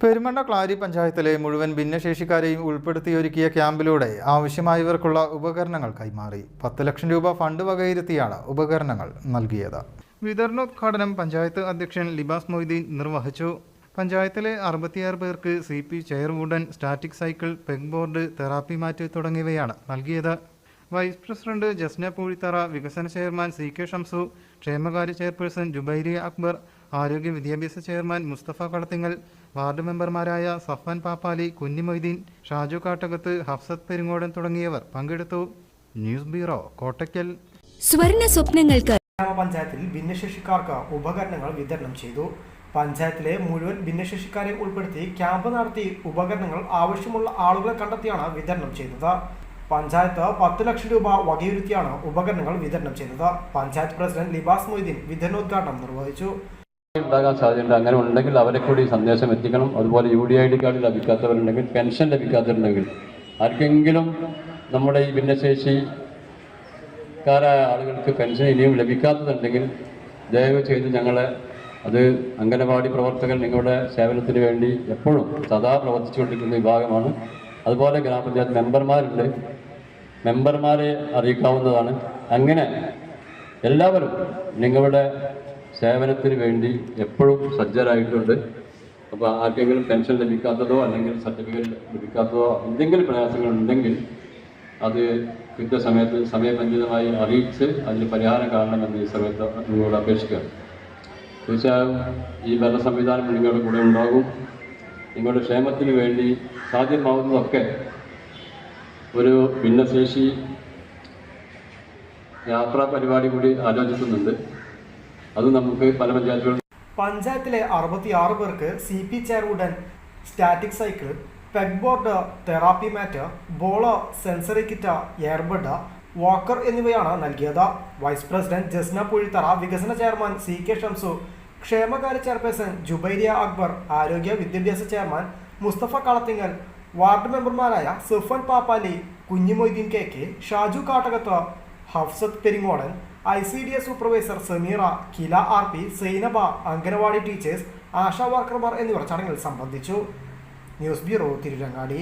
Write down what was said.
Perumanna Clarrie പഞ്ചായത്തിലെ മുഴുവൻ ഭിന്നശേഷിക്കാരെയും ഉൾപ്പെടുത്തിയൊരുക്കിയ ക്യാമ്പിലൂടെ ആവശ്യമായവർക്കുള്ള ഉപകരണങ്ങൾ കൈമാറി. 10 ലക്ഷം രൂപ ഫണ്ട് വകയിരുത്തിയാണ് ഉപകരണങ്ങൾ നൽകിയത്. വിതരണോദ്ഘാടനം പഞ്ചായത്ത് അധ്യക്ഷൻ ലിബാസ് മൊയ്തീൻ നിർവഹിച്ചു. പഞ്ചായത്തിലെ 66 പേർക്ക് CP chair wooden, static cycle, peg board, therapy mat തുടങ്ങിയവയാണ് നൽകിയത്. വൈസ് പ്രസിഡന്റ് ജസ്ന പൂഴിത്തറ, വികസന ചെയർമാൻ CK ഷംസു, ക്ഷേമകാര്യ ചെയർപേഴ്സൺ ജുബൈരിയ അക്ബർ, ആരോഗ്യ വിദ്യാഭ്യാസ ചെയർമാൻ മുസ്തഫ കളത്തിങ്ങൽ, വാർഡ് മെമ്പർമാരായ സഫ്വാൻ പാപ്പാലി, കുഞ്ഞി മൊയ്തീൻ, ഷാജു കാട്ടകത്ത്, ഹഫ്സത്ത് പെരിങ്ങോടൻ തുടങ്ങിയവർ പങ്കെടുത്തു. News bureau, Kottakkal. സ്വർണ്ണ സ്വപ്നങ്ങൾക്ക് ഗ്രാമപഞ്ചായത്തിൽ ഭിന്നശേഷിക്കാർക്ക് ഉപകരണങ്ങൾ വിതരണം ചെയ്തു. പഞ്ചായത്തിലെ മുഴുവൻ ഭിന്നശേഷിക്കാരെയും ഉൾപ്പെടുത്തി ക്യാമ്പ് നടത്തി ഉപകരണങ്ങൾ ആവശ്യമുള്ള ആളുകളെ കണ്ടെത്തിയാണ് വിതരണം ചെയ്തത്. പഞ്ചായത്ത് 10 ലക്ഷം രൂപ വകയിരുത്തിയാണ് ഉപകരണങ്ങൾ വിതരണം ചെയ്തത്. പഞ്ചായത്ത് പ്രസിഡന്റ് ലിബാസ് മൊയ്തീൻ വിതരണോദ്ഘാടനം നിർവഹിച്ചു. ഉണ്ടാകാൻ സാധ്യതയുണ്ട്. അങ്ങനെ ഉണ്ടെങ്കിൽ അവരെ കൂടി സന്ദേശം എത്തിക്കണം. അതുപോലെ UDID കാർഡ് ലഭിക്കാത്തവരുണ്ടെങ്കിൽ, പെൻഷൻ ലഭിക്കാത്തവരുണ്ടെങ്കിൽ, ആർക്കെങ്കിലും നമ്മുടെ ഈ ഭിന്നശേഷിക്കാരായ ആളുകൾക്ക് പെൻഷൻ ഇനിയും ലഭിക്കാത്തതുണ്ടെങ്കിൽ ദയവ് ചെയ്ത് ഞങ്ങളെ അത് അംഗനവാടി പ്രവർത്തകർ നിങ്ങളുടെ സേവനത്തിന് വേണ്ടി എപ്പോഴും സദാ പ്രവർത്തിച്ചുകൊണ്ടിരിക്കുന്ന വിഭാഗമാണ്. അതുപോലെ ഗ്രാമപഞ്ചായത്ത് മെമ്പർമാരുണ്ട്, മെമ്പർമാരെ അറിയിക്കാവുന്നതാണ്. അങ്ങനെ എല്ലാവരും നിങ്ങളുടെ സേവനത്തിന് വേണ്ടി എപ്പോഴും സജ്ജരായിട്ടുണ്ട്. അപ്പോൾ ആർക്കെങ്കിലും പെൻഷൻ ലഭിക്കാത്തതോ അല്ലെങ്കിൽ സർട്ടിഫിക്കറ്റ് ലഭിക്കാത്തതോ എന്തെങ്കിലും പ്രയാസങ്ങളുണ്ടെങ്കിൽ അത് കൃത്യസമയത്ത് സമയബന്ധിതമായി അറിയിച്ച് അതിന് പരിഹാരം കാണണമെന്ന് ഈ സമയത്ത് നിങ്ങളോട് അപേക്ഷിക്കുക. തീർച്ചയായും ഈ ഭരണ സംവിധാനം നിങ്ങളുടെ കൂടെ ഉണ്ടാകും. നിങ്ങളുടെ ക്ഷേമത്തിന് വേണ്ടി സാധ്യമാവുന്നതൊക്കെ ഒരു ഭിന്നശേഷി യാത്രാ പരിപാടി കൂടി ആലോചിക്കുന്നുണ്ട്. അത് നമുക്ക് പല പഞ്ചായത്തുകളും. പഞ്ചായത്തിലെ 66 പേർക്ക് CP chair wooden, static cycle, peg board, therapy mat, ball, sensory kit, air bed, walker എന്നിവയാണ് നൽകിയത്. വൈസ് പ്രസിഡന്റ് ജസ്ന പൂഴിത്തറ, വികസന ചെയർമാൻ CK ഷംസു, ക്ഷേമകാര്യ ചെയർപേഴ്സൺ ജുബൈരിയ അക്ബർ, ആരോഗ്യ വിദ്യാഭ്യാസ ചെയർമാൻ മുസ്തഫ കളത്തിങ്ങൽ, വാർഡ് മെമ്പർമാരായ Safwan Pappali, Kunhi Moideen KK, Shaju Kattakath, Hafsath Peringodan, ICDS supervisor Sameera, Kila RP, Sainaba, anganwadi teachers, Asha വർക്കർമാർ എന്നിവർ ചടങ്ങിൽ സംബന്ധിച്ചു. News bureau, Tirurangadi.